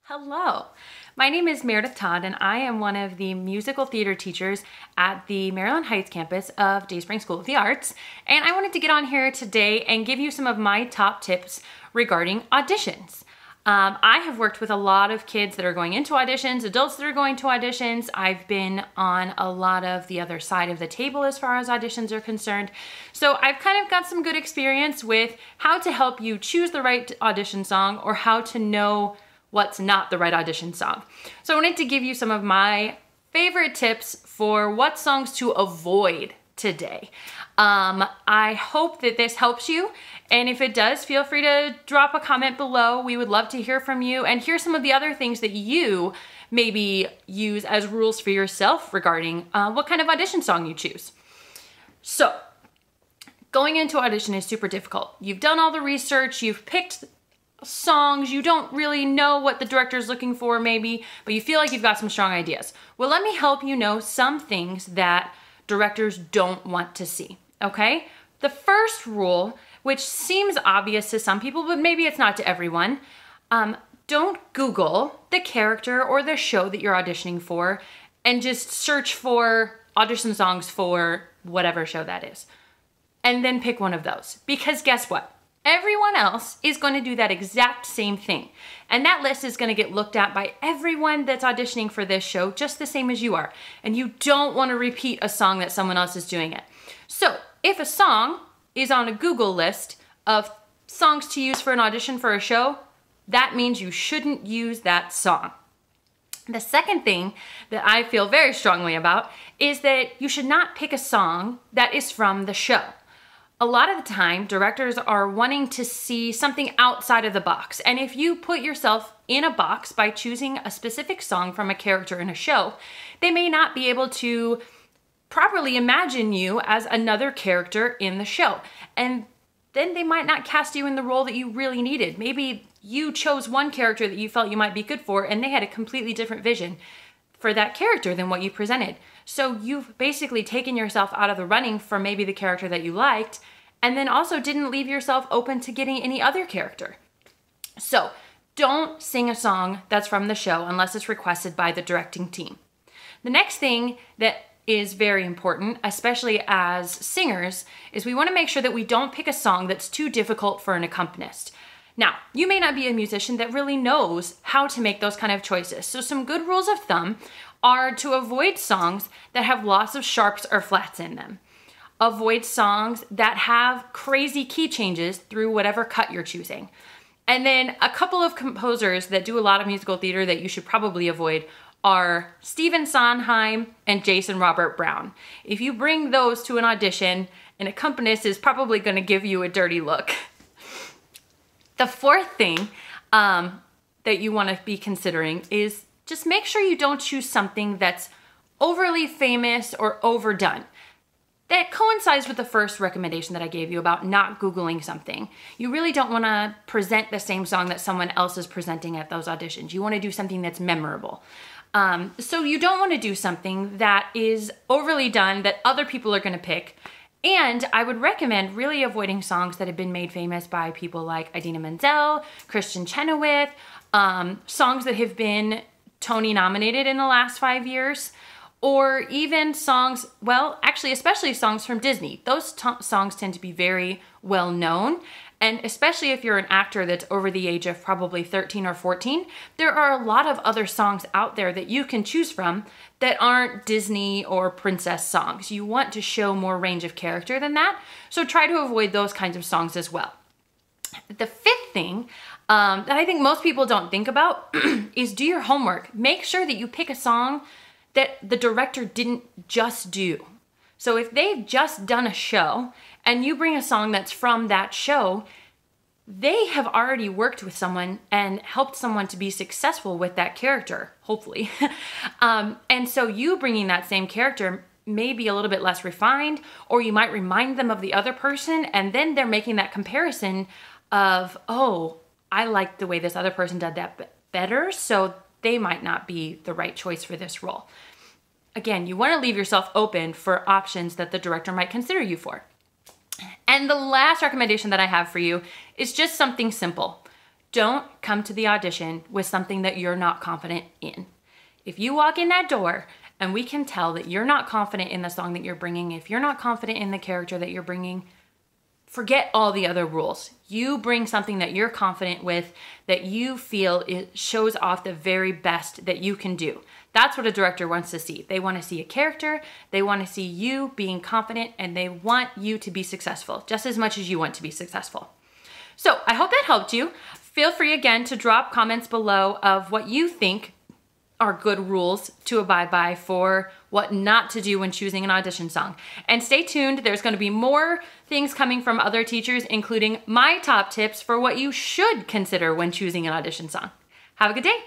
Hello, my name is Meredith Todd and I am one of the musical theater teachers at the Maryland Heights campus of Dayspring School of the Arts. And I wanted to get on here today and give you some of my top tips regarding auditions. I have worked with a lot of kids that are going into auditions, adults that are going to auditions. I've been on a lot of the other side of the table as far as auditions are concerned. So I've kind of got some good experience with how to help you choose the right audition song or how to know what's not the right audition song. So I wanted to give you some of my favorite tips for what songs to avoid today. I hope that this helps you, and if it does, feel free to drop a comment below. We would love to hear from you and hear some of the other things that you maybe use as rules for yourself regarding what kind of audition song you choose. So, going into audition is super difficult. You've done all the research, you've picked songs, you don't really know what the director's looking for maybe, but you feel like you've got some strong ideas. Well, let me help you know some things that directors don't want to see, okay? The first rule, which seems obvious to some people, but maybe it's not to everyone, don't Google the character or the show that you're auditioning for and just search for audition songs for whatever show that is. And then pick one of those. Because guess what? Everyone else is going to do that exact same thing. And that list is going to get looked at by everyone that's auditioning for this show just the same as you are. And you don't want to repeat a song that someone else is doing it. So if a song is on a Google list of songs to use for an audition for a show, that means you shouldn't use that song. The second thing that I feel very strongly about is that you should not pick a song that is from the show. A lot of the time, directors are wanting to see something outside of the box. And if you put yourself in a box by choosing a specific song from a character in a show, they may not be able to properly imagine you as another character in the show. And then they might not cast you in the role that you really needed. Maybe you chose one character that you felt you might be good for, and they had a completely different vision for that character than what you presented. So you've basically taken yourself out of the running for maybe the character that you liked, and then also didn't leave yourself open to getting any other character. So don't sing a song that's from the show unless it's requested by the directing team. The next thing that is very important, especially as singers, is we want to make sure that we don't pick a song that's too difficult for an accompanist. Now, you may not be a musician that really knows how to make those kind of choices. So some good rules of thumb are to avoid songs that have lots of sharps or flats in them. Avoid songs that have crazy key changes through whatever cut you're choosing. And then a couple of composers that do a lot of musical theater that you should probably avoid are Stephen Sondheim and Jason Robert Brown. If you bring those to an audition, an accompanist is probably going to give you a dirty look. The fourth thing that you want to be considering is just make sure you don't choose something that's overly famous or overdone. That coincides with the first recommendation that I gave you about not Googling something. You really don't want to present the same song that someone else is presenting at those auditions. You want to do something that's memorable. So you don't want to do something that is overly done that other people are going to pick. And I would recommend really avoiding songs that have been made famous by people like Idina Menzel, Kristin Chenoweth, songs that have been Tony nominated in the last 5 years, or even songs, well, actually, especially songs from Disney. Those songs tend to be very well known. And especially if you're an actor that's over the age of probably 13 or 14, there are a lot of other songs out there that you can choose from that aren't Disney or princess songs. You want to show more range of character than that, so try to avoid those kinds of songs as well. The fifth thing that I think most people don't think about is do your homework. Make sure that you pick a song that the director didn't just do. So if they've just done a show and you bring a song that's from that show, they have already worked with someone and helped someone to be successful with that character, hopefully. And so you bringing that same character may be a little bit less refined, or you might remind them of the other person, and then they're making that comparison of, oh, I like the way this other person did that better, so they might not be the right choice for this role. Again, you want to leave yourself open for options that the director might consider you for. And the last recommendation that I have for you is just something simple. Don't come to the audition with something that you're not confident in. If you walk in that door and we can tell that you're not confident in the song that you're bringing, if you're not confident in the character that you're bringing, forget all the other rules. You bring something that you're confident with, that you feel it shows off the very best that you can do. That's what a director wants to see. They want to see a character, they want to see you being confident, and they want you to be successful just as much as you want to be successful. So I hope that helped you. Feel free again to drop comments below of what you think are good rules to abide by for what not to do when choosing an audition song. And stay tuned, there's going to be more things coming from other teachers, including my top tips for what you should consider when choosing an audition song. Have a good day.